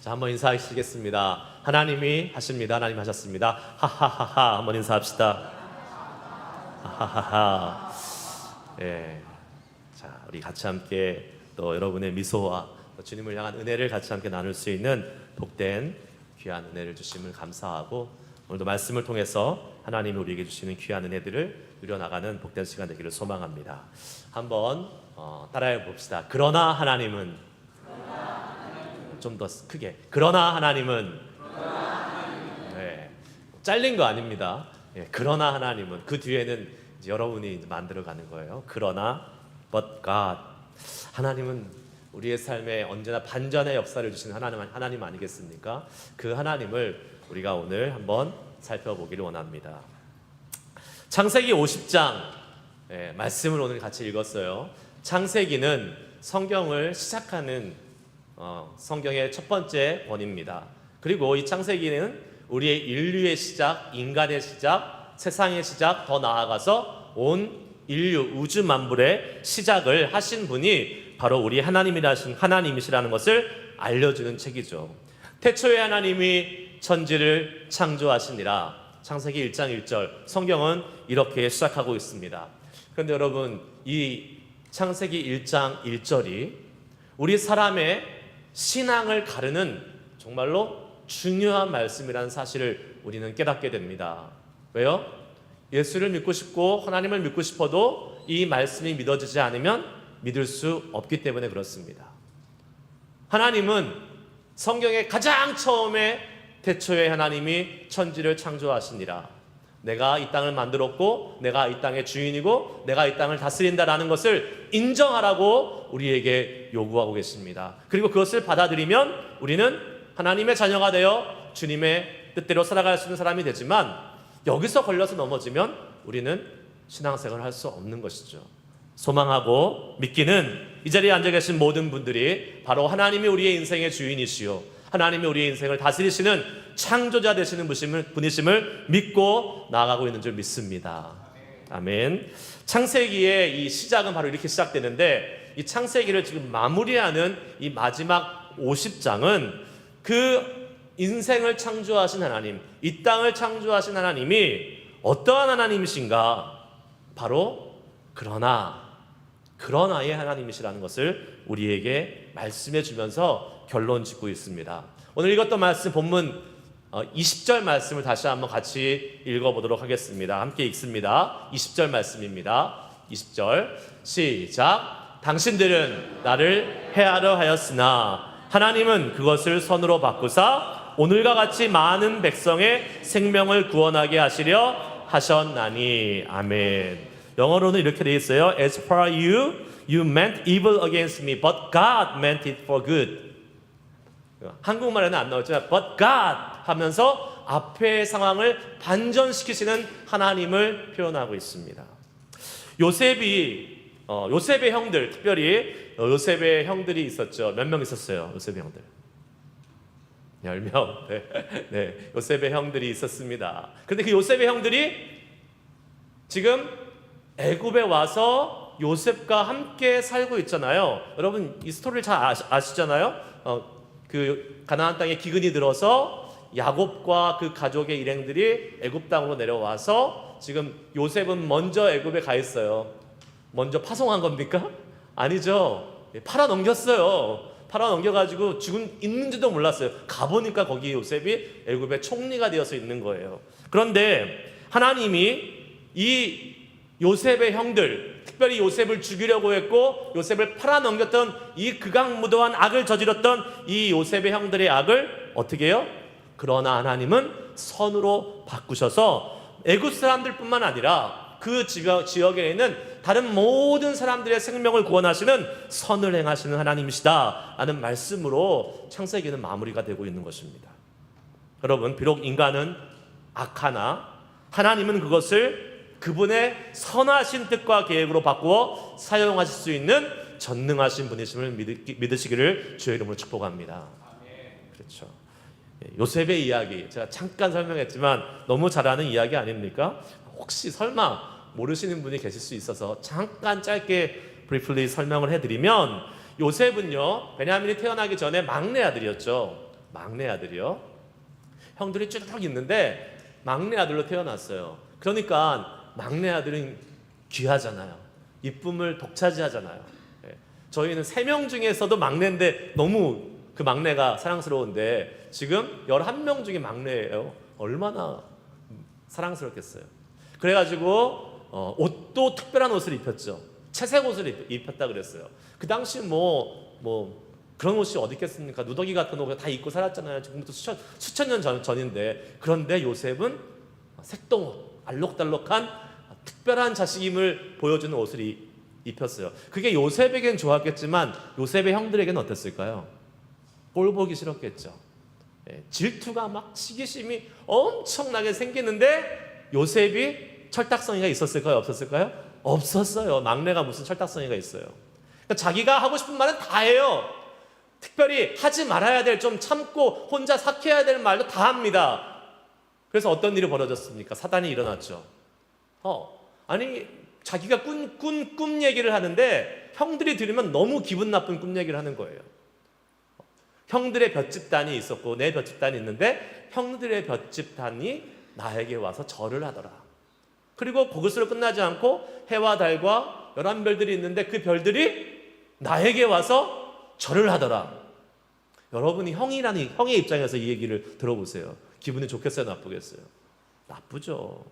자, 한번 인사하시겠습니다. 하나님이 하십니다. 하나님 하셨습니다. 하하하하. 한번 인사합시다. 하하하하. 예. 자, 우리 같이 함께 또 여러분의 미소와 주님을 향한 은혜를 같이 함께 나눌 수 있는 복된 귀한 은혜를 주심을 감사하고, 오늘도 말씀을 통해서 하나님이 우리에게 주시는 귀한 은혜들을 누려나가는 복된 시간 되기를 소망합니다. 한번 따라해 봅시다. 그러나 하나님은, 좀 더 크게, 그러나 하나님은, 네, 잘린 거 아닙니다. 예, 그러나 하나님은, 그 뒤에는 이제 여러분이 만들어가는 거예요. 그러나 but God, 하나님은 우리의 삶에 언제나 반전의 역사를 주시는 하나님 아니겠습니까? 그 하나님을 우리가 오늘 한번 살펴보기를 원합니다. 창세기 50장 말씀을 오늘 같이 읽었어요. 창세기는 성경을 시작하는 성경의 첫 번째 권입니다. 그리고 이 창세기는 우리의 인류의 시작, 인간의 시작, 세상의 시작, 더 나아가서 온 인류 우주 만물의 시작을 하신 분이 바로 우리 하나님이시라는 것을 알려주는 책이죠. 태초에 하나님이 천지를 창조하시니라. 창세기 1장 1절 성경은 이렇게 시작하고 있습니다. 그런데 여러분, 이 창세기 1장 1절이 우리 사람의 신앙을 가르는 정말로 중요한 말씀이라는 사실을 우리는 깨닫게 됩니다. 왜요? 예수를 믿고 싶고 하나님을 믿고 싶어도 이 말씀이 믿어지지 않으면 믿을 수 없기 때문에 그렇습니다. 하나님은 성경의 가장 처음에 태초에 하나님이 천지를 창조하시니라. 내가 이 땅을 만들었고 내가 이 땅의 주인이고 내가 이 땅을 다스린다라는 것을 인정하라고 우리에게 요구하고 계십니다. 그리고 그것을 받아들이면 우리는 하나님의 자녀가 되어 주님의 뜻대로 살아갈 수 있는 사람이 되지만, 여기서 걸려서 넘어지면 우리는 신앙생활을 할 수 없는 것이죠. 소망하고 믿기는 이 자리에 앉아 계신 모든 분들이 바로 하나님이 우리의 인생의 주인이시요 하나님이 우리의 인생을 다스리시는 창조자 되시는 분이심을 믿고 나아가고 있는 줄 믿습니다. 아멘. 창세기의 이 시작은 바로 이렇게 시작되는데, 이 창세기를 지금 마무리하는 이 마지막 50장은 그 인생을 창조하신 하나님, 이 땅을 창조하신 하나님이 어떠한 하나님이신가, 바로 그러나의 하나님이시라는 것을 우리에게 말씀해 주면서 결론 짓고 있습니다. 오늘 읽었던 말씀 본문 20절 말씀을 다시 한번 같이 읽어보도록 하겠습니다. 함께 읽습니다. 20절 말씀입니다. 20절 시작. 당신들은 나를 해하려 하였으나 하나님은 그것을 선으로 바꾸사 오늘과 같이 많은 백성의 생명을 구원하게 하시려 하셨나니. 아멘. 영어로는 이렇게 되어 있어요. As for you, you meant evil against me, but God meant it for good. 한국말에는 안 나오지만 but God 하면서 앞의 상황을 반전시키시는 하나님을 표현하고 있습니다. 요셉의 형들, 특별히 요셉의 형들이 있었죠. 몇 명 있었어요? 요셉의 형들 10명. 네, 요셉의 형들이 있었습니다. 그런데 그 요셉의 형들이 지금 애굽에 와서 요셉과 함께 살고 있잖아요. 여러분 이 스토리를 잘 아시잖아요. 그 가나안 땅에 기근이 들어서 야곱과 그 가족의 일행들이 애굽 땅으로 내려와서 지금 요셉은 먼저 애굽에 가 있어요. 먼저 파송한 겁니까? 아니죠. 팔아 넘겼어요. 팔아 넘겨가지고 지금 있는지도 몰랐어요. 가보니까 거기 요셉이 애굽의 총리가 되어서 있는 거예요. 그런데 하나님이 이 요셉의 형들, 특별히 요셉을 죽이려고 했고 요셉을 팔아넘겼던 이 극악무도한 악을 저질렀던 이 요셉의 형들의 악을 어떻게 해요? 그러나 하나님은 선으로 바꾸셔서 애굽 사람들뿐만 아니라 그 지역에 있는 다른 모든 사람들의 생명을 구원하시는 선을 행하시는 하나님이시다 라는 말씀으로 창세기는 마무리가 되고 있는 것입니다. 여러분, 비록 인간은 악하나 하나님은 그것을 그분의 선하신 뜻과 계획으로 바꾸어 사용하실 수 있는 전능하신 분이심을 믿으시기를 주의 이름으로 축복합니다. 그렇죠. 요셉의 이야기 제가 잠깐 설명했지만 너무 잘 아는 이야기 아닙니까? 혹시 설마 모르시는 분이 계실 수 있어서 잠깐 짧게 브리플리 설명을 해드리면, 요셉은요 베냐민이 태어나기 전에 막내 아들이었죠. 막내 아들이요. 형들이 쭉 있는데 막내 아들로 태어났어요. 그러니까 막내 아들은 귀하잖아요. 이쁨을 독차지하잖아요. 저희는 3명 중에서도 막내인데 너무 그 막내가 사랑스러운데 지금 11명 중에 막내예요. 얼마나 사랑스럽겠어요. 그래가지고 옷도 특별한 옷을 입혔죠. 채색 옷을 입혔다 그랬어요. 그 당시 뭐 그런 옷이 어디 있겠습니까? 누더기 같은 옷을 다 입고 살았잖아요. 지금부터 수천 년 전인데. 그런데 요셉은 색동옷, 알록달록한 특별한 자식임을 보여주는 옷을 입혔어요. 그게 요셉에겐 좋았겠지만 요셉의 형들에게는 어땠을까요? 꼴 보기 싫었겠죠. 질투가 막 시기심이 엄청나게 생기는데 요셉이 철딱서니가 있었을까요? 없었을까요? 없었어요. 막내가 무슨 철딱서니가 있어요. 그러니까 자기가 하고 싶은 말은 다 해요. 특별히 하지 말아야 될, 좀 참고 혼자 삭혀야 될 말도 다 합니다. 그래서 어떤 일이 벌어졌습니까? 사단이 일어났죠. 아니 자기가 꿈 얘기를 하는데 형들이 들으면 너무 기분 나쁜 꿈 얘기를 하는 거예요. 형들의 볏집단이 있었고 내 볏집단이 있는데 형들의 볏집단이 나에게 와서 절을 하더라. 그리고 거기서로 끝나지 않고 해와 달과 11별들이 있는데 그 별들이 나에게 와서 절을 하더라. 여러분이 형의 입장에서 이 얘기를 들어보세요. 기분이 좋겠어요? 나쁘겠어요? 나쁘죠.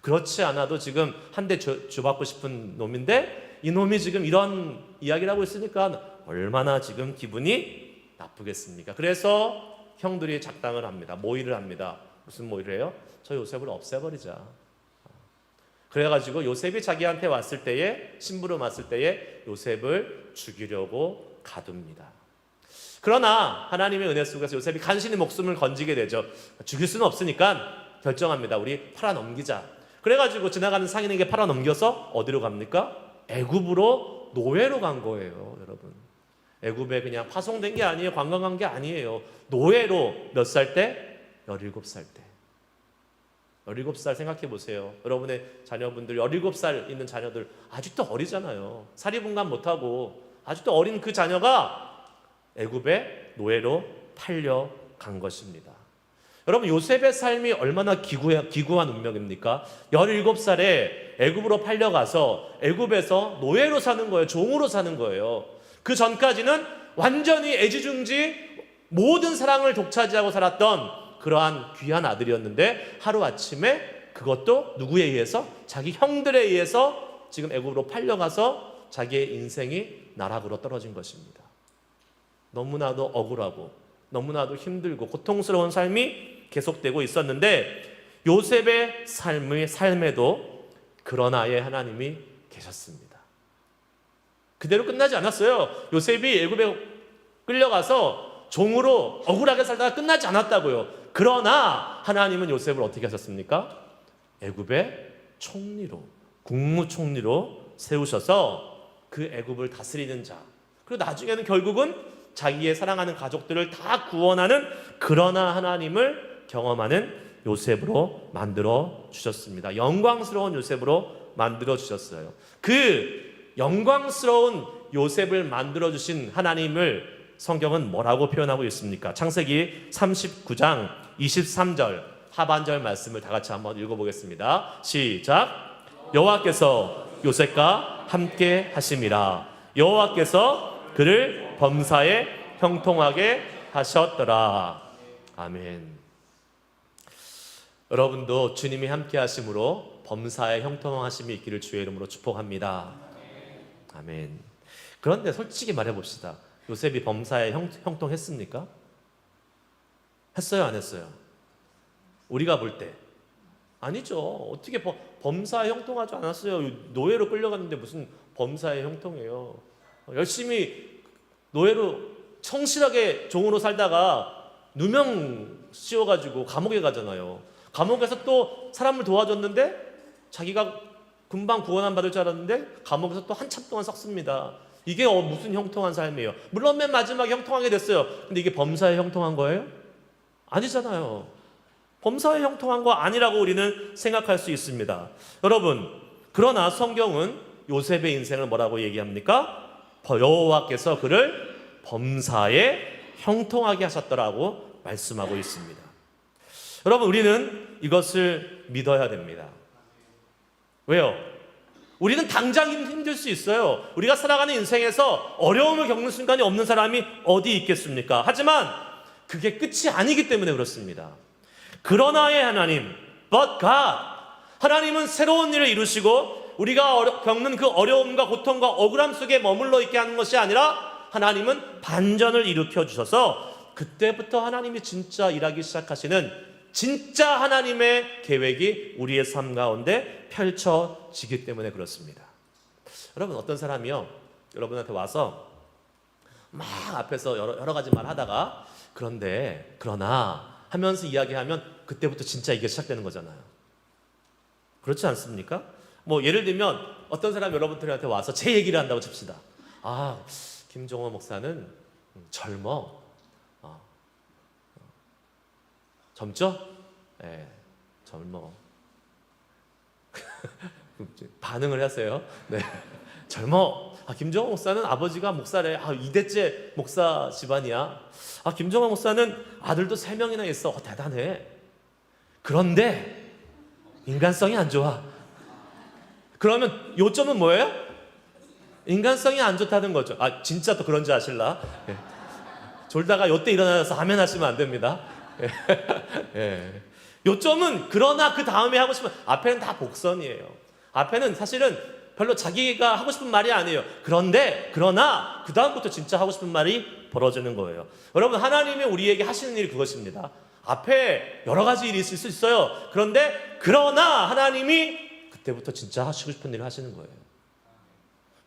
그렇지 않아도 지금 한 대 줘받고 싶은 놈인데 이 놈이 지금 이런 이야기를 하고 있으니까 얼마나 지금 기분이 나쁘겠습니까? 그래서 형들이 작당을 합니다. 모의를 합니다. 무슨 모의를 해요? 저 요셉을 없애버리자. 그래가지고 요셉이 자기한테 왔을 때에, 심부름 왔을 때에 요셉을 죽이려고 가둡니다. 그러나 하나님의 은혜 속에서 요셉이 간신히 목숨을 건지게 되죠. 죽일 수는 없으니까 결정합니다. 우리 팔아넘기자. 그래가지고 지나가는 상인에게 팔아넘겨서 어디로 갑니까? 애굽으로 노예로 간 거예요, 여러분. 애굽에 그냥 파송된 게 아니에요. 관광한 게 아니에요. 노예로 몇 살 때? 17살 때. 17살 생각해 보세요. 여러분의 자녀분들 17살 있는 자녀들 아직도 어리잖아요. 사리분간 못하고 아직도 어린 그 자녀가 애굽의 노예로 팔려간 것입니다. 여러분 요셉의 삶이 얼마나 기구한 운명입니까? 17살에 애굽으로 팔려가서 애굽에서 노예로 사는 거예요. 종으로 사는 거예요. 그 전까지는 완전히 애지중지 모든 사랑을 독차지하고 살았던 그러한 귀한 아들이었는데 하루아침에 그것도 누구에 의해서? 자기 형들에 의해서 지금 애굽으로 팔려가서 자기의 인생이 나락으로 떨어진 것입니다. 너무나도 억울하고 너무나도 힘들고 고통스러운 삶이 계속되고 있었는데 요셉의 삶에도 그런 아이의 하나님이 계셨습니다. 그대로 끝나지 않았어요. 요셉이 애굽에 끌려가서 종으로 억울하게 살다가 끝나지 않았다고요. 그러나 하나님은 요셉을 어떻게 하셨습니까? 애굽의 총리로, 국무총리로 세우셔서 그 애굽을 다스리는 자, 그리고 나중에는 결국은 자기의 사랑하는 가족들을 다 구원하는 그러나 하나님을 경험하는 요셉으로 만들어 주셨습니다. 영광스러운 요셉으로 만들어 주셨어요. 그 영광스러운 요셉을 만들어 주신 하나님을 성경은 뭐라고 표현하고 있습니까? 창세기 39장 23절 하반절 말씀을 다 같이 한번 읽어보겠습니다. 시작. 여호와께서 요셉과 함께 하심이라. 여호와께서 그를 범사에 형통하게 하셨더라. 아멘. 여러분도 주님이 함께 하심으로 범사에 형통하심이 있기를 주의 이름으로 축복합니다. 아멘. 그런데 솔직히 말해봅시다. 요셉이 범사에 형통했습니까? 했어요, 안 했어요? 우리가 볼 때 아니죠. 어떻게 범사에 형통하지 않았어요. 노예로 끌려갔는데 무슨 범사에 형통해요. 열심히 노예로 성실하게 종으로 살다가 누명 씌워가지고 감옥에 가잖아요. 감옥에서 또 사람을 도와줬는데 자기가 금방 구원 안 받을 줄 알았는데 감옥에서 또 한참 동안 썩습니다. 이게 무슨 형통한 삶이에요? 물론 맨 마지막에 형통하게 됐어요. 근데 이게 범사에 형통한 거예요? 아니잖아요. 범사에 형통한 거 아니라고 우리는 생각할 수 있습니다. 여러분, 그러나 성경은 요셉의 인생을 뭐라고 얘기합니까? 여호와께서 그를 범사에 형통하게 하셨더라고 말씀하고 있습니다. 여러분, 우리는 이것을 믿어야 됩니다. 왜요? 우리는 당장 힘들 수 있어요. 우리가 살아가는 인생에서 어려움을 겪는 순간이 없는 사람이 어디 있겠습니까? 하지만 그게 끝이 아니기 때문에 그렇습니다. 그러나의 하나님, but God, 하나님은 새로운 일을 이루시고 우리가 겪는 그 어려움과 고통과 억울함 속에 머물러 있게 하는 것이 아니라 하나님은 반전을 일으켜 주셔서 그때부터 하나님이 진짜 일하기 시작하시는 진짜 하나님의 계획이 우리의 삶 가운데 펼쳐지기 때문에 그렇습니다. 여러분, 어떤 사람이요, 여러분한테 와서 막 앞에서 여러 가지 말 하다가 그러나 하면서 이야기하면 그때부터 진짜 이게 시작되는 거잖아요. 그렇지 않습니까? 뭐 예를 들면 어떤 사람 여러분들한테 와서 제 얘기를 한다고 칩시다. 김종호 목사는 젊어. 젊죠? 네, 젊어. 반응을 하세요. 네, 젊어. 김종호 목사는 아버지가 목사래. 2대째 목사 집안이야. 김종호 목사는 아들도 3명이나 있어. 대단해. 그런데 인간성이 안 좋아. 그러면 요점은 뭐예요? 인간성이 안 좋다는 거죠. 진짜 또 그런지 아실라? 네. 졸다가 요때 일어나서 아멘 하시면 안 됩니다. 예. 요점은 그러나 그 다음에 하고 싶은, 앞에는 다 복선이에요. 앞에는 사실은 별로 자기가 하고 싶은 말이 아니에요. 그러나 그 다음부터 진짜 하고 싶은 말이 벌어지는 거예요. 여러분, 하나님이 우리에게 하시는 일이 그것입니다. 앞에 여러 가지 일이 있을 수 있어요. 그러나 하나님이 그때부터 진짜 하시고 싶은 일을 하시는 거예요.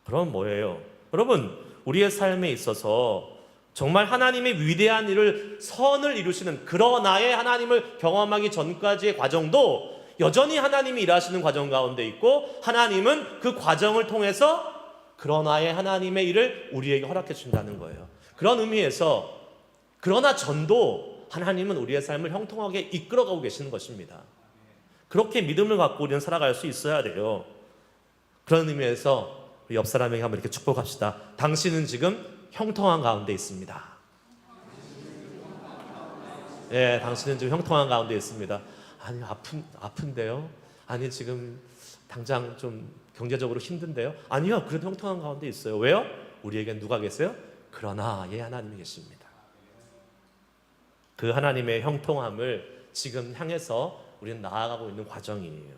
그럼 뭐예요? 여러분, 우리의 삶에 있어서 정말 하나님의 위대한 일을, 선을 이루시는 그러나의 하나님을 경험하기 전까지의 과정도 여전히 하나님이 일하시는 과정 가운데 있고, 하나님은 그 과정을 통해서 그러나의 하나님의 일을 우리에게 허락해 준다는 거예요. 그런 의미에서 그러나 전도 하나님은 우리의 삶을 형통하게 이끌어가고 계시는 것입니다. 그렇게 믿음을 갖고 우리는 살아갈 수 있어야 돼요. 그런 의미에서 우리 옆 사람에게 한번 이렇게 축복합시다. 당신은 지금 형통한 가운데 있습니다. 예, 당신은 지금 형통한 가운데 있습니다. 아픈데요? 지금 당장 좀 경제적으로 힘든데요? 아니요, 그래도 형통한 가운데 있어요. 왜요? 우리에겐 누가 계세요? 그러나 하나님이 계십니다. 그 하나님의 형통함을 지금 향해서 우리는 나아가고 있는 과정이에요.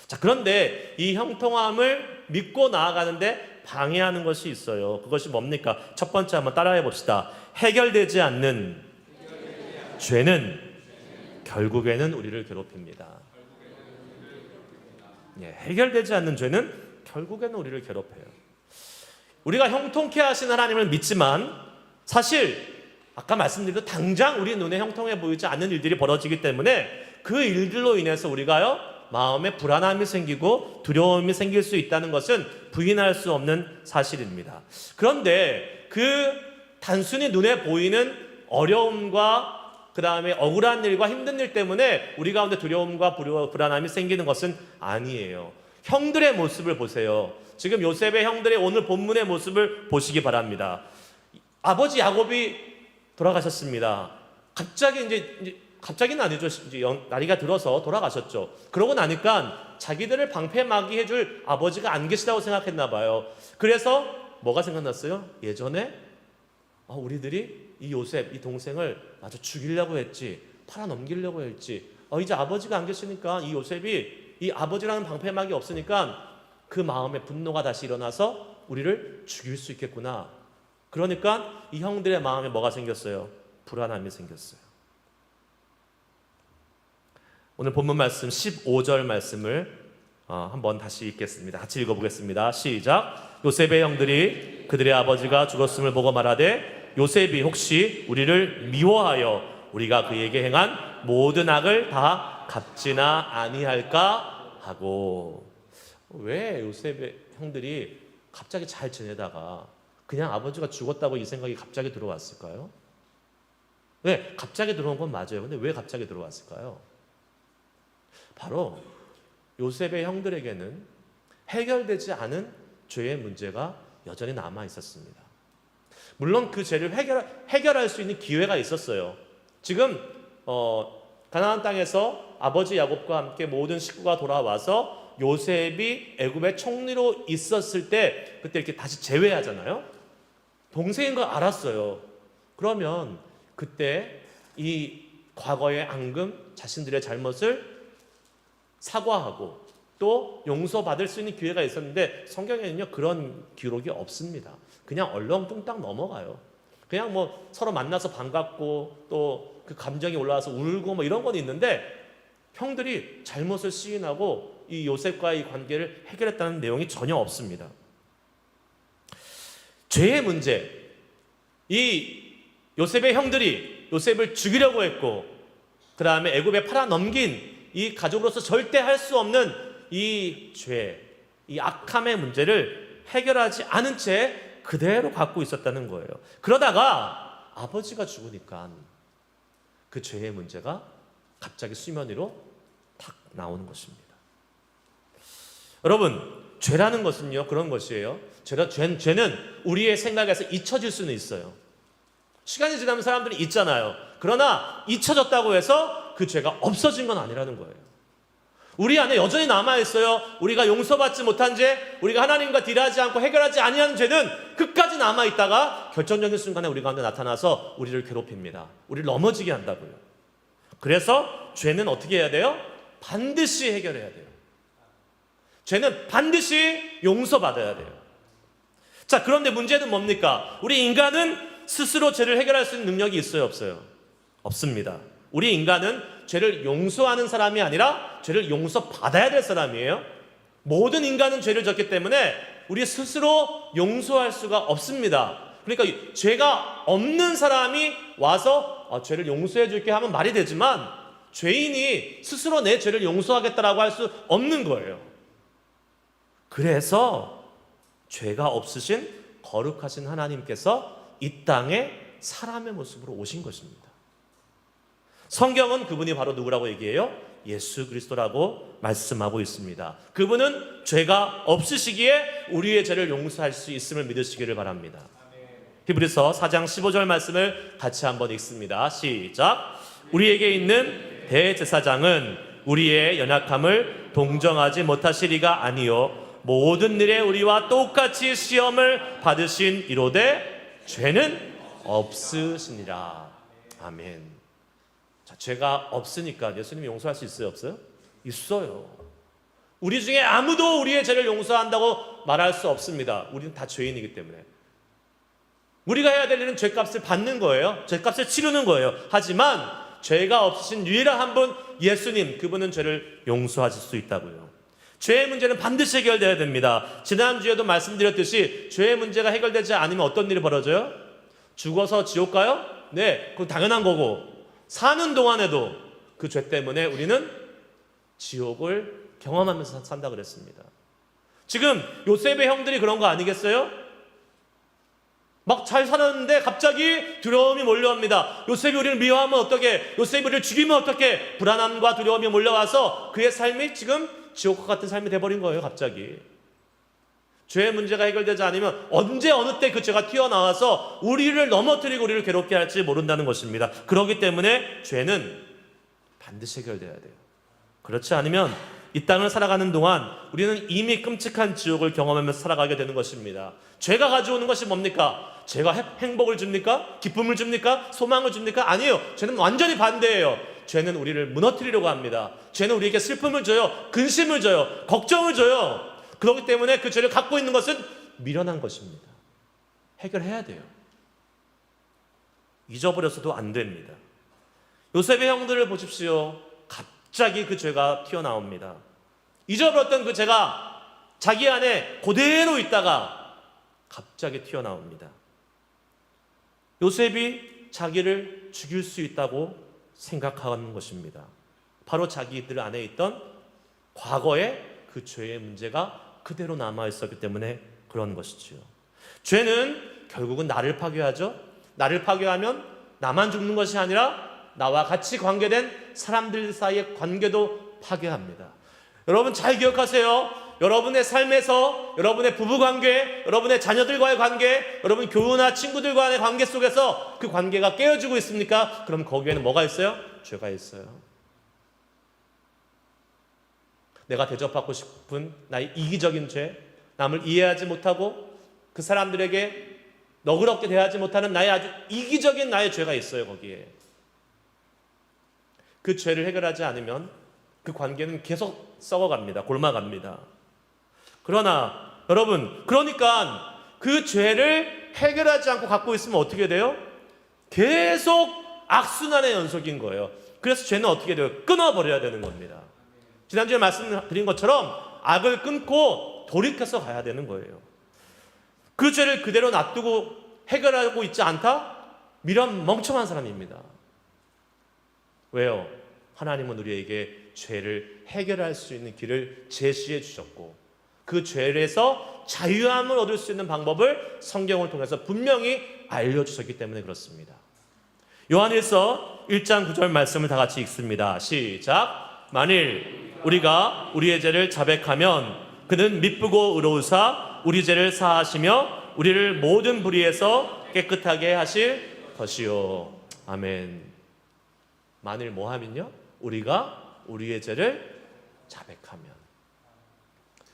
자, 그런데 이 형통함을 믿고 나아가는데 방해하는 것이 있어요. 그것이 뭡니까? 첫 번째 한번 따라해 봅시다. 해결되지 않는 죄는 결국에는 우리를 괴롭힙니다. 해결되지 않는 죄는 결국에는 우리를 괴롭혀요. 우리가 형통케 하신 하나님을 믿지만 사실 아까 말씀드린 당장 우리 눈에 형통해 보이지 않는 일들이 벌어지기 때문에 그 일들로 인해서 우리가요, 마음에 불안함이 생기고 두려움이 생길 수 있다는 것은 부인할 수 없는 사실입니다. 그런데 그 단순히 눈에 보이는 어려움과 그 다음에 억울한 일과 힘든 일 때문에 우리 가운데 두려움과 불안함이 생기는 것은 아니에요. 형들의 모습을 보세요. 지금 요셉의 형들의 오늘 본문의 모습을 보시기 바랍니다. 아버지 야곱이 돌아가셨습니다. 갑자기는 아니죠. 나이가 들어서 돌아가셨죠. 그러고 나니까 자기들을 방패막이 해줄 아버지가 안 계시다고 생각했나 봐요. 그래서 뭐가 생각났어요? 예전에 우리들이 이 요셉, 이 동생을 마저 죽이려고 했지, 팔아넘기려고 했지, 이제 아버지가 안 계시니까 이 요셉이, 이 아버지라는 방패막이 없으니까 그 마음에 분노가 다시 일어나서 우리를 죽일 수 있겠구나. 그러니까 이 형들의 마음에 뭐가 생겼어요? 불안함이 생겼어요. 오늘 본문 말씀 15절 말씀을 한번 다시 읽겠습니다. 같이 읽어보겠습니다. 시작. 요셉의 형들이 그들의 아버지가 죽었음을 보고 말하되 요셉이 혹시 우리를 미워하여 우리가 그에게 행한 모든 악을 다 갚지나 아니할까 하고. 왜 요셉의 형들이 갑자기 잘 지내다가 그냥 아버지가 죽었다고 이 생각이 갑자기 들어왔을까요? 왜? 갑자기 들어온 건 맞아요. 근데 왜 갑자기 들어왔을까요? 바로 요셉의 형들에게는 해결되지 않은 죄의 문제가 여전히 남아 있었습니다. 물론 그 죄를 해결할 수 있는 기회가 있었어요. 지금 가나안 땅에서 아버지 야곱과 함께 모든 식구가 돌아와서 요셉이 애굽의 총리로 있었을 때 그때 이렇게 다시 재회하잖아요. 동생인 걸 알았어요. 그러면 그때 이 과거의 앙금, 자신들의 잘못을 사과하고 또 용서받을 수 있는 기회가 있었는데 성경에는요 그런 기록이 없습니다. 그냥 얼렁뚱땅 넘어가요. 그냥 뭐 서로 만나서 반갑고 또 그 감정이 올라와서 울고 뭐 이런 건 있는데 형들이 잘못을 시인하고 이 요셉과의 관계를 해결했다는 내용이 전혀 없습니다. 죄의 문제, 이 요셉의 형들이 요셉을 죽이려고 했고 그 다음에 애굽에 팔아넘긴 이 가족으로서 절대 할 수 없는 이 죄, 이 악함의 문제를 해결하지 않은 채 그대로 갖고 있었다는 거예요. 그러다가 아버지가 죽으니까 그 죄의 문제가 갑자기 수면 위로 탁 나오는 것입니다. 여러분, 죄라는 것은요 그런 것이에요. 죄는 우리의 생각에서 잊혀질 수는 있어요. 시간이 지나면 사람들이 잊잖아요. 그러나 잊혀졌다고 해서 그 죄가 없어진 건 아니라는 거예요. 우리 안에 여전히 남아있어요. 우리가 용서받지 못한 죄, 우리가 하나님과 딜하지 않고 해결하지 아니하는 죄는 끝까지 남아있다가 결정적인 순간에 우리 가운데 나타나서 우리를 괴롭힙니다. 우리를 넘어지게 한다고요. 그래서 죄는 어떻게 해야 돼요? 반드시 해결해야 돼요. 죄는 반드시 용서받아야 돼요. 자, 그런데 문제는 뭡니까? 우리 인간은 스스로 죄를 해결할 수 있는 능력이 있어요, 없어요? 없습니다. 우리 인간은 죄를 용서하는 사람이 아니라 죄를 용서받아야 될 사람이에요. 모든 인간은 죄를 졌기 때문에 우리 스스로 용서할 수가 없습니다. 그러니까 죄가 없는 사람이 와서 죄를 용서해 줄게 하면 말이 되지만 죄인이 스스로 내 죄를 용서하겠다라고 할 수 없는 거예요. 그래서 죄가 없으신 거룩하신 하나님께서 이 땅에 사람의 모습으로 오신 것입니다. 성경은 그분이 바로 누구라고 얘기해요? 예수 그리스도라고 말씀하고 있습니다. 그분은 죄가 없으시기에 우리의 죄를 용서할 수 있음을 믿으시기를 바랍니다. 히브리서 4장 15절 말씀을 같이 한번 읽습니다. 시작. 우리에게 있는 대제사장은 우리의 연약함을 동정하지 못하시리가 아니요 모든 일에 우리와 똑같이 시험을 받으신 이로되 죄는 없으시니라. 아멘. 자, 죄가 없으니까 예수님이 용서할 수 있어요, 없어요? 있어요. 우리 중에 아무도 우리의 죄를 용서한다고 말할 수 없습니다. 우리는 다 죄인이기 때문에. 우리가 해야 될 일은 죄값을 받는 거예요. 죄값을 치르는 거예요. 하지만 죄가 없으신 유일한 분 예수님, 그분은 죄를 용서하실 수 있다고요. 죄의 문제는 반드시 해결돼야 됩니다. 지난주에도 말씀드렸듯이 죄의 문제가 해결되지 않으면 어떤 일이 벌어져요? 죽어서 지옥 가요? 네, 그건 당연한 거고 사는 동안에도 그 죄 때문에 우리는 지옥을 경험하면서 산다 그랬습니다. 지금 요셉의 형들이 그런 거 아니겠어요? 막 잘 살았는데 갑자기 두려움이 몰려옵니다. 요셉이 우리를 미워하면 어떻게? 요셉이 우리를 죽이면 어떻게? 불안함과 두려움이 몰려와서 그의 삶이 지금 지옥과 같은 삶이 돼버린 거예요. 갑자기 죄의 문제가 해결되지 않으면 언제 어느 때 그 죄가 튀어나와서 우리를 넘어뜨리고 우리를 괴롭게 할지 모른다는 것입니다. 그렇기 때문에 죄는 반드시 해결돼야 돼요. 그렇지 않으면 이 땅을 살아가는 동안 우리는 이미 끔찍한 지옥을 경험하면서 살아가게 되는 것입니다. 죄가 가져오는 것이 뭡니까? 죄가 행복을 줍니까? 기쁨을 줍니까? 소망을 줍니까? 아니에요. 죄는 완전히 반대예요. 죄는 우리를 무너뜨리려고 합니다. 죄는 우리에게 슬픔을 줘요. 근심을 줘요. 걱정을 줘요. 그렇기 때문에 그 죄를 갖고 있는 것은 미련한 것입니다. 해결해야 돼요. 잊어버려서도 안 됩니다. 요셉의 형들을 보십시오. 갑자기 그 죄가 튀어나옵니다. 잊어버렸던 그 죄가 자기 안에 그대로 있다가 갑자기 튀어나옵니다. 요셉이 자기를 죽일 수 있다고 생각하는 것입니다. 바로 자기들 안에 있던 과거의 그 죄의 문제가 그대로 남아있었기 때문에 그런 것이지요. 죄는 결국은 나를 파괴하죠. 나를 파괴하면 나만 죽는 것이 아니라 나와 같이 관계된 사람들 사이의 관계도 파괴합니다. 여러분 잘 기억하세요. 여러분의 삶에서, 여러분의 부부관계, 여러분의 자녀들과의 관계, 여러분 교우나 친구들과의 관계 속에서 그 관계가 깨어지고 있습니까? 그럼 거기에는 뭐가 있어요? 죄가 있어요. 내가 대접받고 싶은 나의 이기적인 죄, 남을 이해하지 못하고 그 사람들에게 너그럽게 대하지 못하는 나의 아주 이기적인 나의 죄가 있어요. 거기에 그 죄를 해결하지 않으면 그 관계는 계속 썩어갑니다. 골마갑니다. 그러나 여러분, 그러니까 그 죄를 해결하지 않고 갖고 있으면 어떻게 돼요? 계속 악순환의 연속인 거예요. 그래서 죄는 어떻게 돼요? 끊어버려야 되는 겁니다. 지난주에 말씀드린 것처럼 악을 끊고 돌이켜서 가야 되는 거예요. 그 죄를 그대로 놔두고 해결하고 있지 않다? 미련 멍청한 사람입니다. 왜요? 하나님은 우리에게 죄를 해결할 수 있는 길을 제시해 주셨고 그 죄에서 자유함을 얻을 수 있는 방법을 성경을 통해서 분명히 알려주셨기 때문에 그렇습니다. 요한일서 1장 9절 말씀을 다 같이 읽습니다. 시작. 만일 우리가 우리의 죄를 자백하면 그는 미쁘고 의로우사 우리 죄를 사하시며 우리를 모든 불의에서 깨끗하게 하실 것이요. 아멘. 만일 뭐 하면요? 우리가 우리의 죄를 자백하면,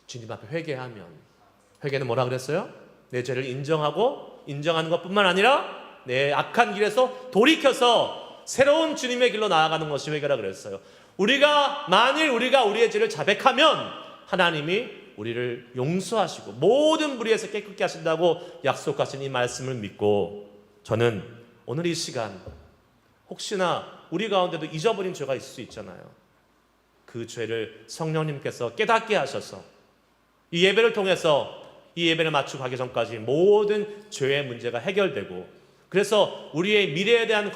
주님 앞에 회개하면, 회개는 뭐라 그랬어요? 내 죄를 인정하는 것뿐만 아니라 내 악한 길에서 돌이켜서 새로운 주님의 길로 나아가는 것이 회개라 그랬어요. 만일 우리가 우리의 죄를 자백하면 하나님이 우리를 용서하시고 모든 불의에서 깨끗게 하신다고 약속하신 이 말씀을 믿고, 저는 오늘 이 시간 혹시나 우리 가운데도 잊어버린 죄가 있을 수 있잖아요. 그 죄를 성령님께서 깨닫게 하셔서 이 예배를 통해서 이 예배를 마치고 가기 전까지 모든 죄의 문제가 해결되고, 그래서 우리의 미래에 대한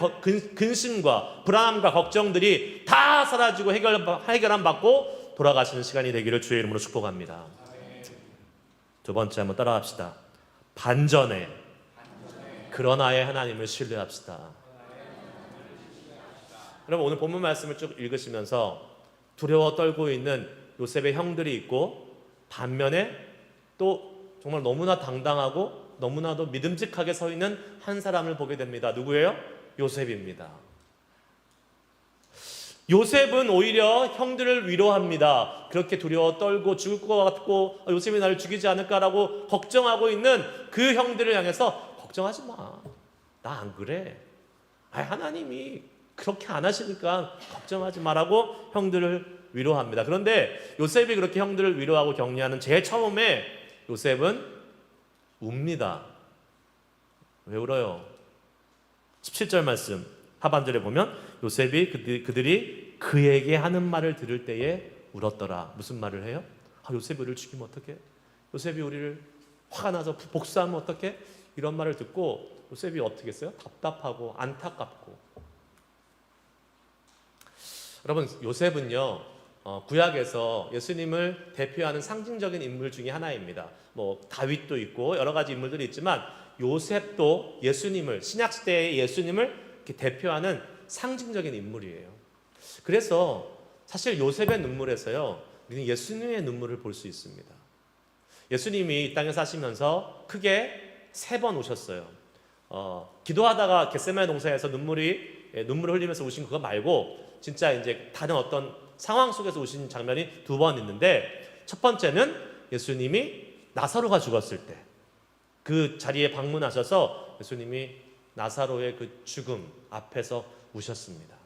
근심과 불안함과 걱정들이 다 사라지고 해결함 받고 돌아가시는 시간이 되기를 주의 이름으로 축복합니다. 두 번째 한번 따라합시다. 반전에 그러나의 하나님을 신뢰합시다. 여러분, 오늘 본문 말씀을 쭉 읽으시면서 두려워 떨고 있는 요셉의 형들이 있고, 반면에 또 정말 너무나 당당하고 너무나도 믿음직하게 서 있는 한 사람을 보게 됩니다. 누구예요? 요셉입니다. 요셉은 오히려 형들을 위로합니다. 그렇게 두려워 떨고 죽을 것 같고 요셉이 나를 죽이지 않을까라고 걱정하고 있는 그 형들을 향해서 걱정하지 마. 나 안 그래. 하나님이 그렇게 안 하시니까 걱정하지 마라고 형들을 위로합니다. 그런데 요셉이 그렇게 형들을 위로하고 격려하는 제일 처음에 요셉은 웁니다. 왜 울어요? 17절 말씀 하반절에 보면 요셉이 그들이 그에게 하는 말을 들을 때에 울었더라. 무슨 말을 해요? 요셉이 우리를 죽이면 어떡해? 요셉이 우리를 화가 나서 복수하면 어떡해? 이런 말을 듣고 요셉이 어떻게 했어요? 답답하고 안타깝고. 여러분, 요셉은요 구약에서 예수님을 대표하는 상징적인 인물 중에 하나입니다. 다윗도 있고 여러 가지 인물들이 있지만 요셉도 예수님을, 신약 시대의 예수님을 이렇게 대표하는 상징적인 인물이에요. 그래서 사실 요셉의 눈물에서요 우리는 예수님의 눈물을 볼 수 있습니다. 예수님이 이 땅에 사시면서 크게 3번 우셨어요. 기도하다가 겟세마네 동산에서 눈물을 흘리면서 우신 그거 말고 진짜 이제 다른 어떤 상황 속에서 우신 장면이 2번 있는데, 첫 번째는 예수님이 나사로가 죽었을 때 그 자리에 방문하셔서 예수님이 나사로의 그 죽음 앞에서 우셨습니다.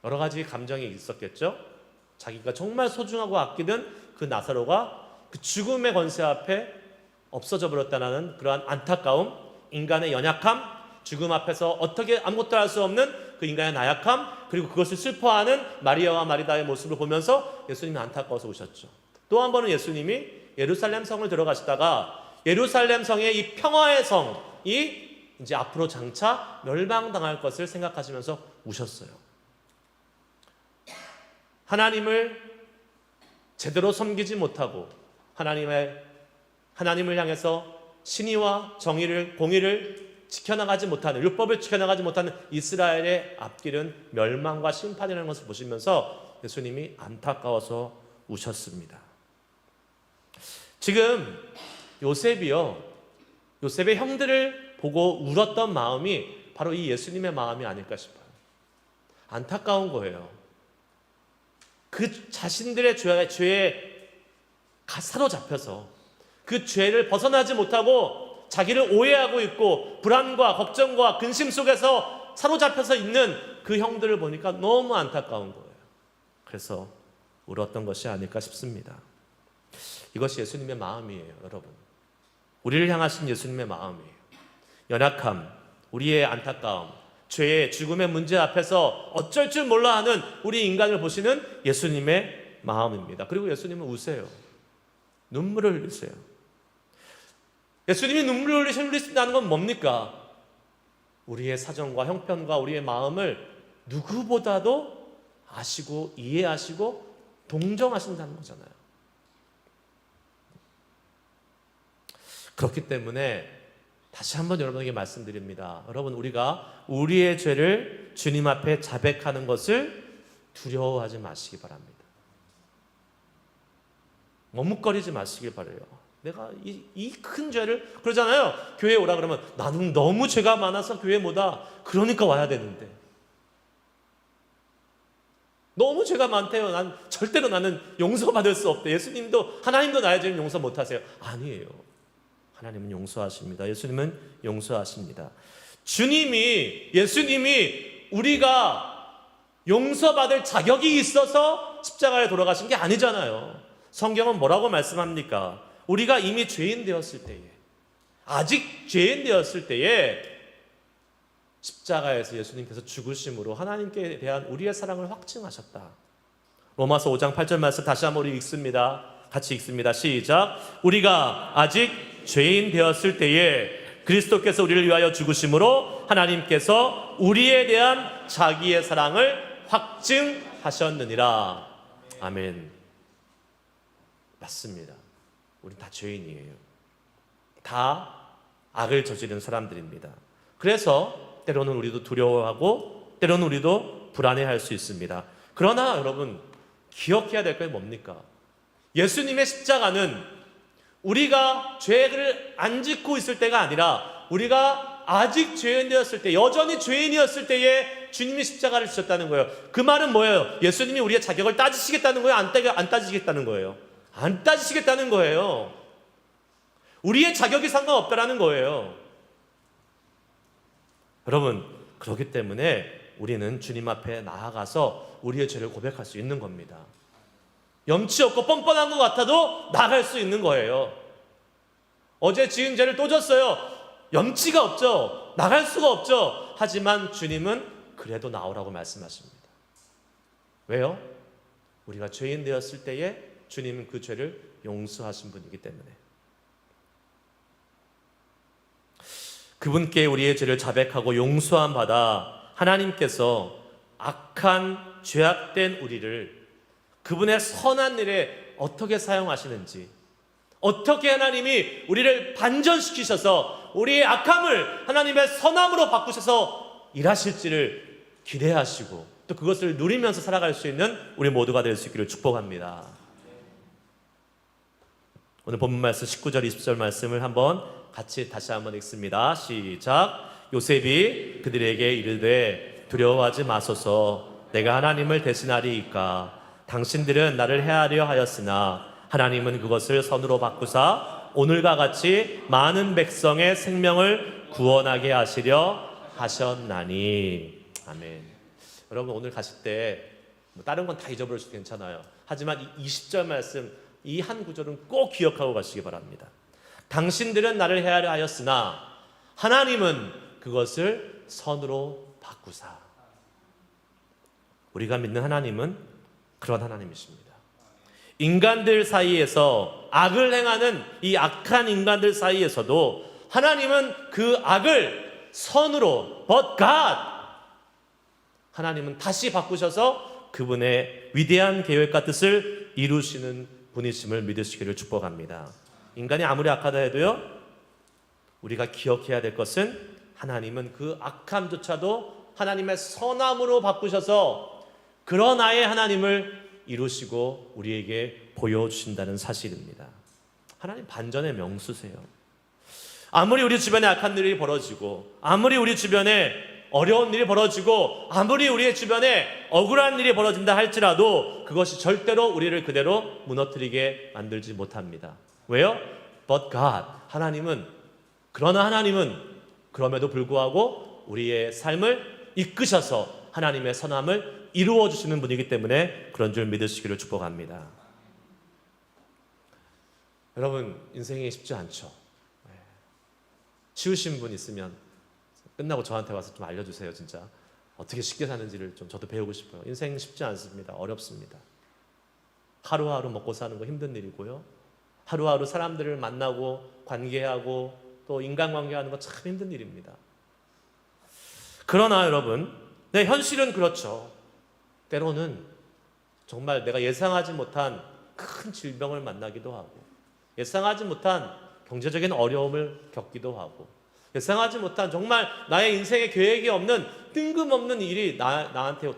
여러 가지 감정이 있었겠죠. 자기가 정말 소중하고 아끼던 그 나사로가 그 죽음의 권세 앞에 없어져 버렸다는 그러한 안타까움, 인간의 연약함, 죽음 앞에서 어떻게 아무것도 할 수 없는 그 인간의 나약함, 그리고 그것을 슬퍼하는 마리아와 마리다의 모습을 보면서 예수님이 안타까워서 우셨죠. 또 한 번은 예수님이 예루살렘 성을 들어가시다가 예루살렘 성의 이 평화의 성이 이제 앞으로 장차 멸망당할 것을 생각하시면서 우셨어요. 하나님을 제대로 섬기지 못하고 하나님을 향해서 신의와 정의를, 공의를 지켜나가지 못하는, 율법을 지켜나가지 못하는 이스라엘의 앞길은 멸망과 심판이라는 것을 보시면서 예수님이 안타까워서 우셨습니다. 지금 요셉의 형들을 보고 울었던 마음이 바로 이 예수님의 마음이 아닐까 싶어요. 안타까운 거예요. 그 자신들의 죄에 사로잡혀서 그 죄를 벗어나지 못하고 자기를 오해하고 있고 불안과 걱정과 근심 속에서 사로잡혀서 있는 그 형들을 보니까 너무 안타까운 거예요. 그래서 울었던 것이 아닐까 싶습니다. 이것이 예수님의 마음이에요, 여러분. 우리를 향하신 예수님의 마음이에요. 연약함, 우리의 안타까움, 죄의 죽음의 문제 앞에서 어쩔 줄 몰라 하는 우리 인간을 보시는 예수님의 마음입니다. 그리고 예수님은 우세요. 눈물을 흘리세요. 예수님이 눈물을 흘리신다는 건 뭡니까? 우리의 사정과 형편과 우리의 마음을 누구보다도 아시고 이해하시고 동정하신다는 거잖아요. 그렇기 때문에 다시 한번 여러분에게 말씀드립니다. 여러분, 우리가 우리의 죄를 주님 앞에 자백하는 것을 두려워하지 마시기 바랍니다. 머뭇거리지 마시길 바라요. 내가 이 큰 죄를, 그러잖아요. 교회에 오라 그러면 나는 너무 죄가 많아서 교회 못 와. 그러니까 와야 되는데. 너무 죄가 많대요. 절대로 나는 용서받을 수 없대. 예수님도, 하나님도 나의 죄를 용서 못하세요. 아니에요. 하나님은 용서하십니다. 예수님은 용서하십니다. 예수님이 우리가 용서받을 자격이 있어서 십자가에 돌아가신 게 아니잖아요. 성경은 뭐라고 말씀합니까? 우리가 이미 죄인 되었을 때에, 아직 죄인 되었을 때에 십자가에서 예수님께서 죽으심으로 하나님께 대한 우리의 사랑을 확증하셨다. 로마서 5장 8절 말씀 다시 한번 우리 읽습니다. 같이 읽습니다. 시작. 우리가 아직 죄인 되었을 때에 그리스도께서 우리를 위하여 죽으심으로 하나님께서 우리에 대한 자기의 사랑을 확증하셨느니라. 아멘. 맞습니다. 우린 다 죄인이에요. 다 악을 저지른 사람들입니다. 그래서 때로는 우리도 두려워하고 때로는 우리도 불안해할 수 있습니다. 그러나 여러분, 기억해야 될 게 뭡니까? 예수님의 십자가는 우리가 죄를 안 짓고 있을 때가 아니라 우리가 아직 죄인 되었을 때, 여전히 죄인이었을 때에 주님이 십자가를 지셨다는 거예요. 그 말은 뭐예요? 예수님이 우리의 자격을 따지시겠다는 거예요? 안 따지시겠다는 거예요? 안 따지시겠다는 거예요. 우리의 자격이 상관없다라는 거예요. 여러분, 그렇기 때문에 우리는 주님 앞에 나아가서 우리의 죄를 고백할 수 있는 겁니다. 염치 없고 뻔뻔한 것 같아도 나갈 수 있는 거예요. 어제 지은 죄를 또 졌어요. 염치가 없죠. 나갈 수가 없죠. 하지만 주님은 그래도 나오라고 말씀하십니다. 왜요? 우리가 죄인 되었을 때에 주님은 그 죄를 용서하신 분이기 때문에. 그분께 우리의 죄를 자백하고 용서함 받아 하나님께서 악한 죄악된 우리를 그분의 선한 일에 어떻게 사용하시는지, 어떻게 하나님이 우리를 반전시키셔서 우리의 악함을 하나님의 선함으로 바꾸셔서 일하실지를 기대하시고 또 그것을 누리면서 살아갈 수 있는 우리 모두가 될 수 있기를 축복합니다. 오늘 본문 말씀 19절 20절 말씀을 한번 같이 다시 한번 읽습니다. 시작. 요셉이 그들에게 이르되 두려워하지 마소서, 내가 하나님을 대신하리이까. 당신들은 나를 해하려 하였으나 하나님은 그것을 선으로 바꾸사 오늘과 같이 많은 백성의 생명을 구원하게 하시려 하셨나니. 아멘. 여러분, 오늘 가실 때 다른 건 다 잊어버려도 괜찮아요. 하지만 이 20절 말씀, 이 한 구절은 꼭 기억하고 가시기 바랍니다. 당신들은 나를 해하려 하였으나 하나님은 그것을 선으로 바꾸사. 우리가 믿는 하나님은 그런 하나님이십니다. 인간들 사이에서 악을 행하는 이 악한 인간들 사이에서도 하나님은 그 악을 선으로 but God, 하나님은 다시 바꾸셔서 그분의 위대한 계획과 뜻을 이루시는 분이심을 믿으시기를 축복합니다. 인간이 아무리 악하다 해도요, 우리가 기억해야 될 것은 하나님은 그 악함조차도 하나님의 선함으로 바꾸셔서 그런 아의 하나님을 이루시고 우리에게 보여주신다는 사실입니다. 하나님 반전의 명수세요. 아무리 우리 주변에 악한 일이 벌어지고, 아무리 우리 주변에 어려운 일이 벌어지고, 아무리 우리의 주변에 억울한 일이 벌어진다 할지라도 그것이 절대로 우리를 그대로 무너뜨리게 만들지 못합니다. 왜요? But God, 그러나 하나님은 그럼에도 불구하고 우리의 삶을 이끄셔서 하나님의 선함을 이루어 주시는 분이기 때문에 그런 줄 믿으시기를 축복합니다. 여러분, 인생이 쉽지 않죠. 치우신 분 있으면 끝나고 저한테 와서 좀 알려주세요. 진짜 어떻게 쉽게 사는지를 좀 저도 배우고 싶어요. 인생 쉽지 않습니다. 어렵습니다. 하루하루 먹고 사는 거 힘든 일이고요. 하루하루 사람들을 만나고 관계하고 또 인간관계하는 거 참 힘든 일입니다. 그러나 여러분, 현실은 그렇죠. 때로는 정말 내가 예상하지 못한 큰 질병을 만나기도 하고, 예상하지 못한 경제적인 어려움을 겪기도 하고, 예상하지 못한 정말 나의 인생에 계획이 없는 뜬금없는 일이 나한테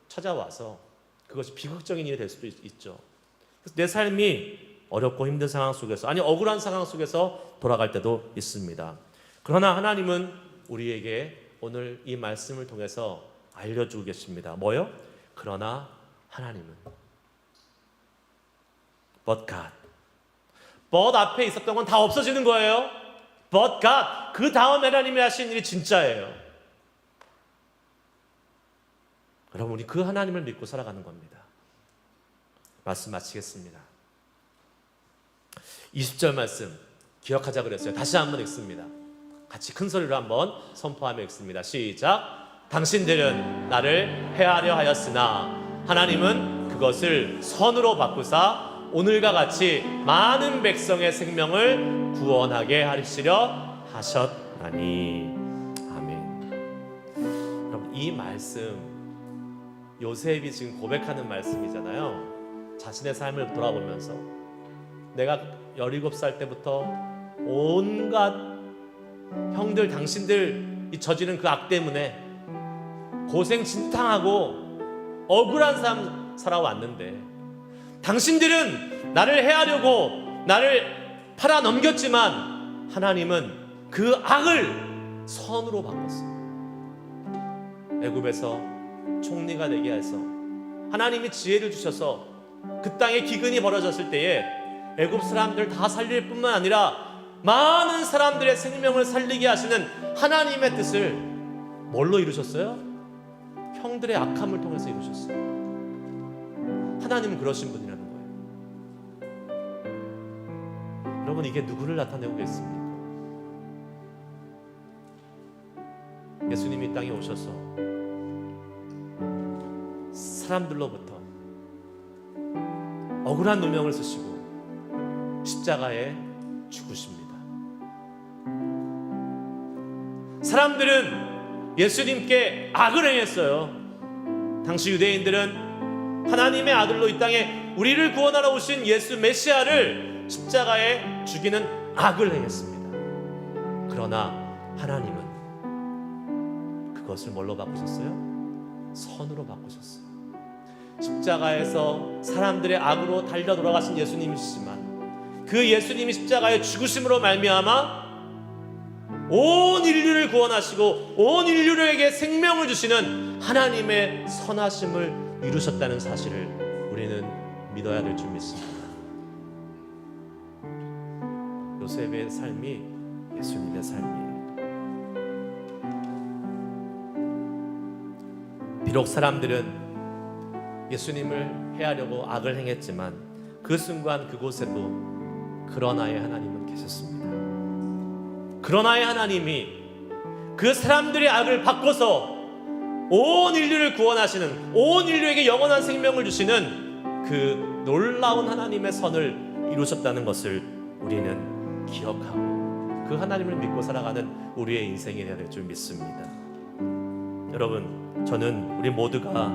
찾아와서 그것이 비극적인 일이 될 수도 있죠. 그래서 내 삶이 어렵고 힘든 상황 속에서, 아니 억울한 상황 속에서 돌아갈 때도 있습니다. 그러나 하나님은 우리에게 오늘 이 말씀을 통해서 알려주고 계십니다. 뭐요? 그러나 하나님은 But God. But 앞에 있었던 건 다 없어지는 거예요. But God. 그 다음 하나님이 하신 일이 진짜예요. 여러분, 우리 그 하나님을 믿고 살아가는 겁니다. 말씀 마치겠습니다. 20절 말씀 기억하자 그랬어요. 다시 한번 읽습니다. 같이 큰 소리로 한번 선포하며 읽습니다. 시작. 당신들은 나를 해하려 하였으나 하나님은 그것을 선으로 바꾸사 오늘과 같이 많은 백성의 생명을 구원하게 하시려 하셨나니. 아멘. 여러분, 이 말씀 요셉이 지금 고백하는 말씀이잖아요. 자신의 삶을 돌아보면서 내가 17살 때부터 온갖 형들, 당신들이 저지른 그 악 때문에 고생 진탕하고 억울한 삶 살아왔는데 당신들은 나를 해하려고 나를 팔아 넘겼지만 하나님은 그 악을 선으로 바꿨어요. 애굽에서 총리가 되게 해서 하나님이 지혜를 주셔서 그 땅에 기근이 벌어졌을 때에 애굽 사람들 다 살릴 뿐만 아니라 많은 사람들의 생명을 살리게 하시는 하나님의 뜻을 뭘로 이루셨어요? 형들의 악함을 통해서 이루셨어요. 하나님은 그러신 분이라는 거예요. 여러분, 이게 누구를 나타내고 계십니까? 예수님이 이 땅에 오셔서 사람들로부터 억울한 누명을 쓰시고 십자가에 죽으십니다. 사람들은 예수님께 악을 행했어요. 당시 유대인들은 하나님의 아들로 이 땅에 우리를 구원하러 오신 예수 메시아를 십자가에 죽이는 악을 행했습니다. 그러나 하나님은 그것을 뭘로 바꾸셨어요? 선으로 바꾸셨어요. 십자가에서 사람들의 악으로 달려 돌아가신 예수님이시지만 그 예수님이 십자가의 죽으심으로 말미암아 온 인류를 구원하시고 온 인류에게 생명을 주시는 하나님의 선하심을 이루셨다는 사실을 우리는 믿어야 될 줄 믿습니다. 요셉의 삶이 예수님의 삶이에요. 비록 사람들은 예수님을 해하려고 악을 행했지만 그 순간 그곳에도 그러나의 하나님은 계셨습니다. 그러나의 하나님이 그 사람들의 악을 바꿔서 온 인류를 구원하시는, 온 인류에게 영원한 생명을 주시는 그 놀라운 하나님의 선을 이루셨다는 것을 우리는 기억하고 그 하나님을 믿고 살아가는 우리의 인생이 되어야 될 줄 믿습니다. 여러분, 저는 우리 모두가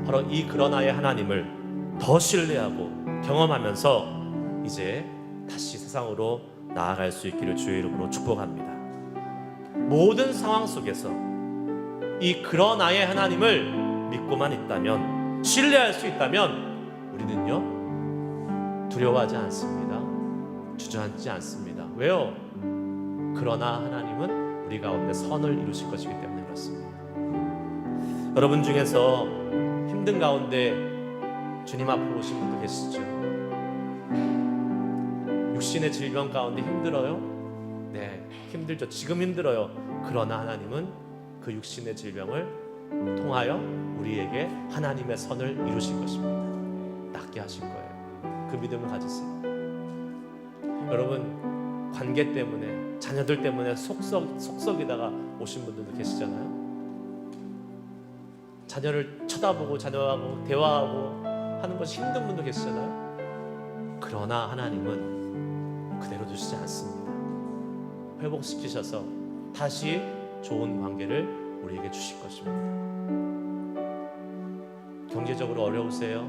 바로 이 그러나의 하나님을 더 신뢰하고 경험하면서 이제 다시 세상으로 나아갈 수 있기를 주의 이름으로 축복합니다. 모든 상황 속에서 이 그러나의 하나님을 믿고만 있다면, 신뢰할 수 있다면 우리는요 두려워하지 않습니다. 주저앉지 않습니다. 왜요? 그러나 하나님은 우리 가운데 선을 이루실 것이기 때문에 그렇습니다. 여러분 중에서 힘든 가운데 주님 앞으로 오신 분도 계시죠? 육신의 질병 가운데 힘들어요? 네, 힘들죠. 지금 힘들어요. 그러나 하나님은 그 육신의 질병을 통하여 우리에게 하나님의 선을 이루실 것입니다. 낫게 하실 거예요. 그 믿음을 가지세요. 여러분, 관계 때문에, 자녀들 때문에 속썩이다가 오신 분들도 계시잖아요. 자녀를 쳐다보고 자녀하고 대화하고 하는 것이 힘든 분도 계시잖아요. 그러나 하나님은 그대로 두시지 않습니다. 회복시키셔서 다시 좋은 관계를 우리에게 주실 것입니다. 경제적으로 어려우세요?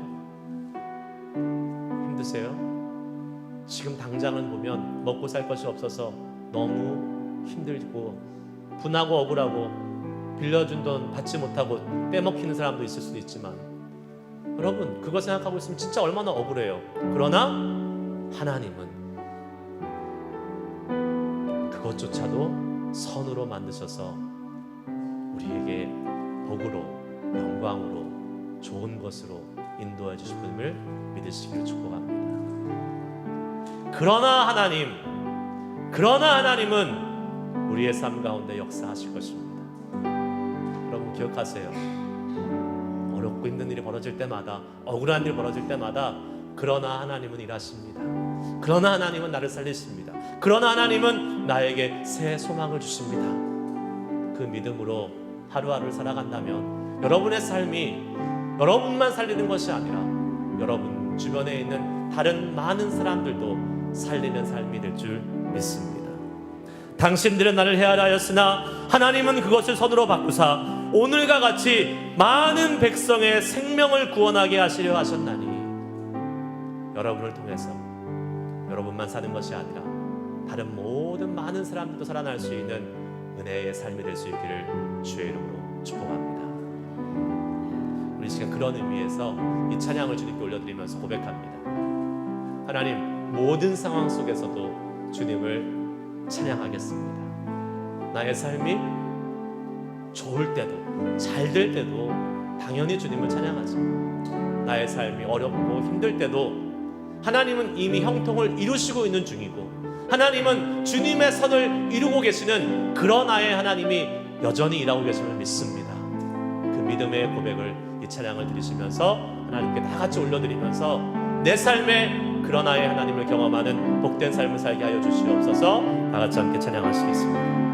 힘드세요? 지금 당장은 보면 먹고 살 것이 없어서 너무 힘들고 분하고 억울하고 빌려준 돈 받지 못하고 빼먹히는 사람도 있을 수도 있지만, 여러분 그거 생각하고 있으면 진짜 얼마나 억울해요. 그러나 하나님은 그것조차도 선으로 만드셔서 우리에게 복으로, 영광으로, 좋은 것으로 인도해 주실 분을 믿으시기를 축복합니다. 그러나 하나님은 우리의 삶 가운데 역사하실 것입니다. 여러분 기억하세요. 어렵고 힘든 일이 벌어질 때마다, 억울한 일이 벌어질 때마다 그러나 하나님은 일하십니다. 그러나 하나님은 나를 살리십니다. 그러나 하나님은 나에게 새 소망을 주십니다. 그 믿음으로 하루하루를 살아간다면 여러분의 삶이 여러분만 살리는 것이 아니라 여러분 주변에 있는 다른 많은 사람들도 살리는 삶이 될 줄 믿습니다. 당신들은 나를 헤아려하였으나 하나님은 그것을 선으로 바꾸사 오늘과 같이 많은 백성의 생명을 구원하게 하시려 하셨나니, 여러분을 통해서 여러분만 사는 것이 아니라 다른 모든 많은 사람들도 살아날 수 있는 은혜의 삶이 될 수 있기를 주의 이름으로 축복합니다. 우리 시간 그런 의미에서 이 찬양을 주님께 올려드리면서 고백합니다. 하나님, 모든 상황 속에서도 주님을 찬양하겠습니다. 나의 삶이 좋을 때도 잘 될 때도 당연히 주님을 찬양하지. 나의 삶이 어렵고 힘들 때도 하나님은 이미 형통을 이루시고 있는 중이고, 하나님은 주님의 선을 이루고 계시는 그런 나의 하나님이 여전히 일하고 계심을 믿습니다. 그 믿음의 고백을 이 찬양을 드리시면서 하나님께 다 같이 올려드리면서 내 삶에 그런 나의 하나님을 경험하는 복된 삶을 살게 하여 주시옵소서. 다 같이 함께 찬양하시겠습니다.